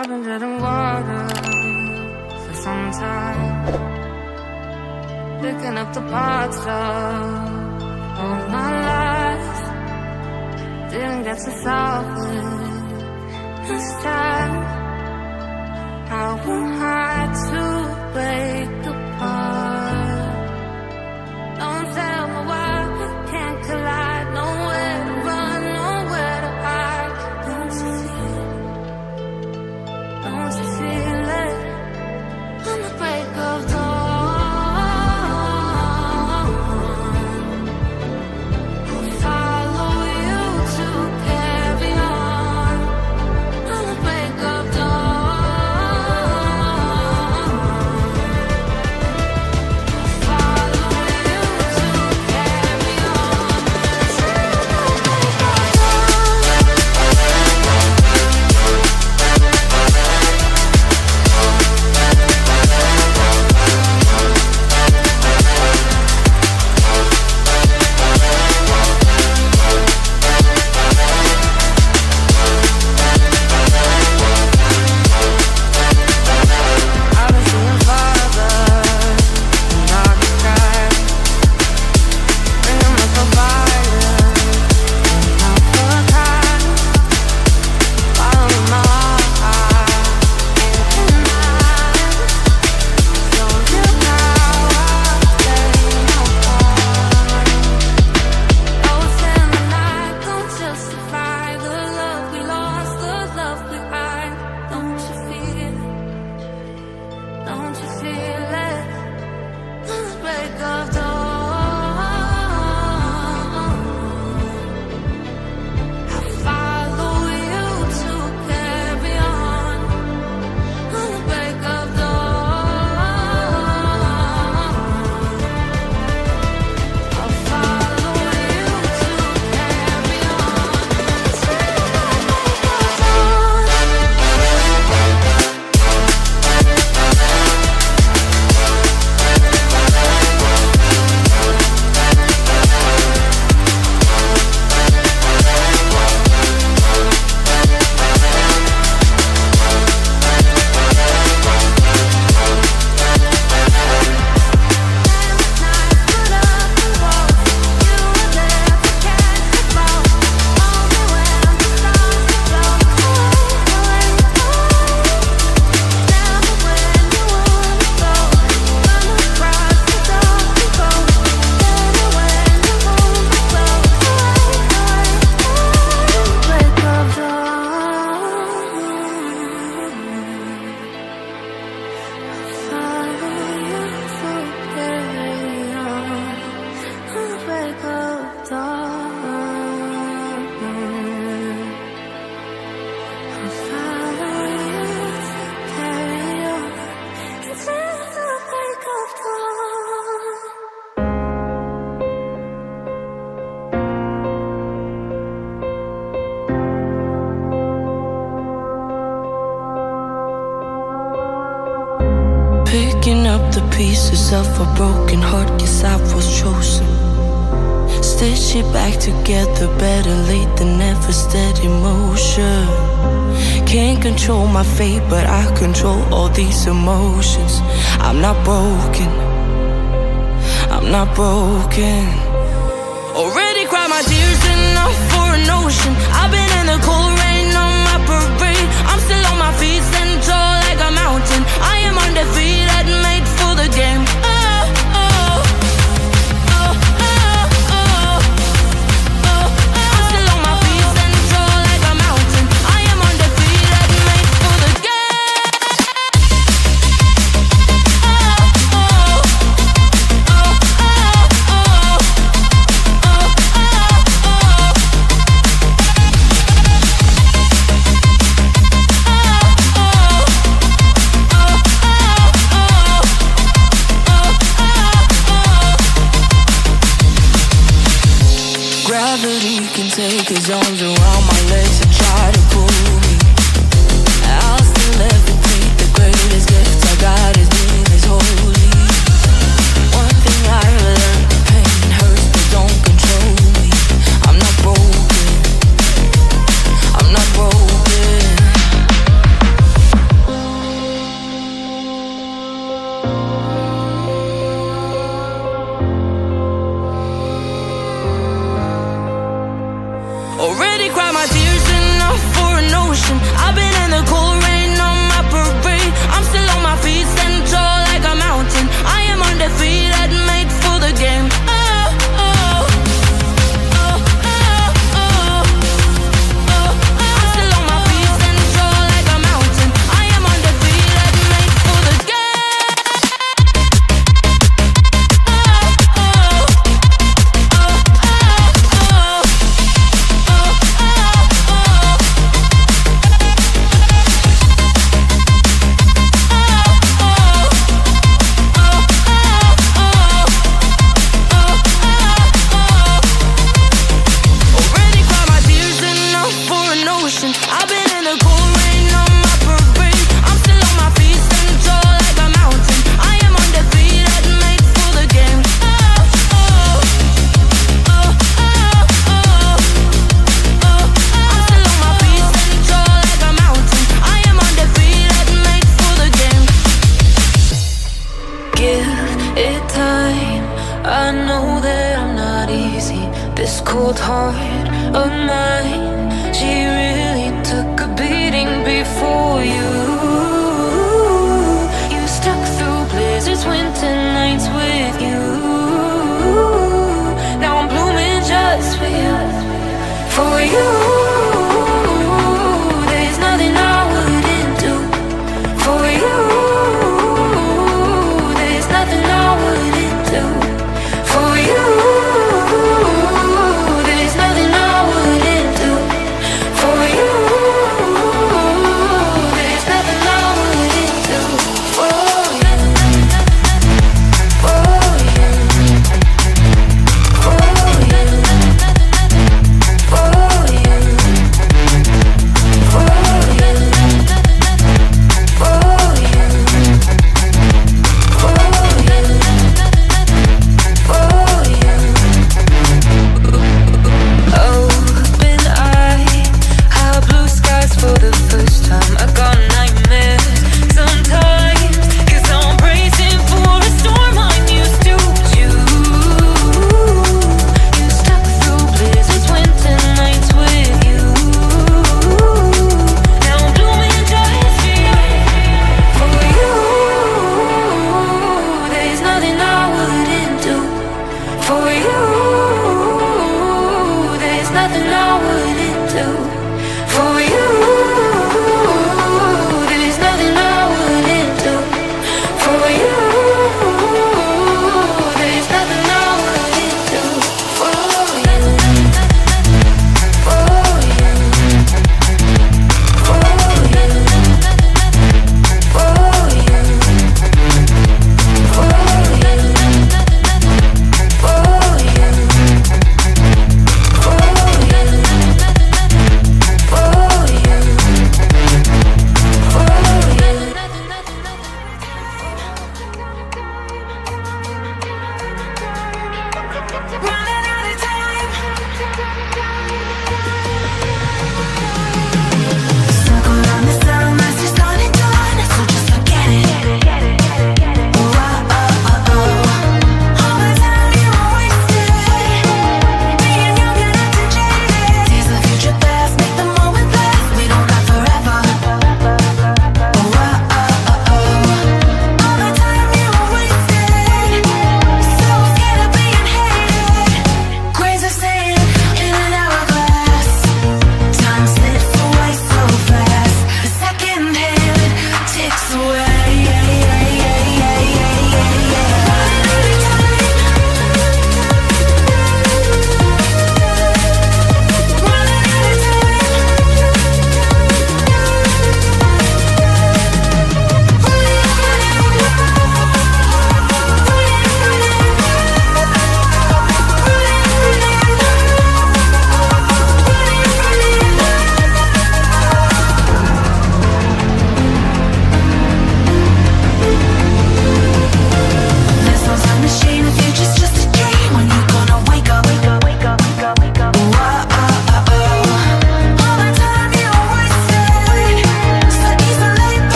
I've been treading water for some time, picking up the parts of my life. Didn't get to solve it this time. How am I to break apart? Don't tell me why we can't collide. Nowhere to run, nowhere to hide. Don't you feel it? Don't you feel it? On the break of dawn, I'll follow you to carry on. On the break of dawn, I'll follow you to carry on. I've been seeing farther in dark skies, bringing up the fire, not for time. Follow my heart into night. Show you how I stay apart. Ghosts in the night don't justify the love we lost, the love we hide. Don't you feel it? Don't you feel it? On the break of dawn, I'll follow you to carry on. On the break of dawn, I'll follow you to carry on. Picking up the pieces of a broken heart, guess I was chosen. Stitch it back together, better late than never, steady motion. Can't control my fate, but I control all these emotions. I'm not broken, I'm not broken. Already cried my tears enough for an ocean. I've been in the cold rain on my parade. I'm still on my feet, stand tall like a mountain. I am undefeated, made for the game. Oh, oh, oh, oh, oh, oh. I'm still on my feet, stand tall like a mountain. I am undefeated, made for the game. Oh, oh, oh, oh, Gravity can take his arms around my legs and try to pull me. I'll still levitate. The greatest gift I got is being this holy. One thing I learned, pain hurts but don't control me. I'm not broken, I'm not broken. an ocean. I've been in the cold rain on my parade. I'm still on my feet, standing tall like a mountain. I am undefeated, made for the game. I've been in the cold rain on my parade. I'm still on my feet, standing tall like a mountain. I am undefeated, made for the game. I'm still on my feet, standing tall like a mountain. I am undefeated, made for the game. Give it time. I know that I'm not easy. This cold heart of mine, she really took a beating before you. You stuck through blizzards, winter nights with you. Now I'm blooming just for you, for you.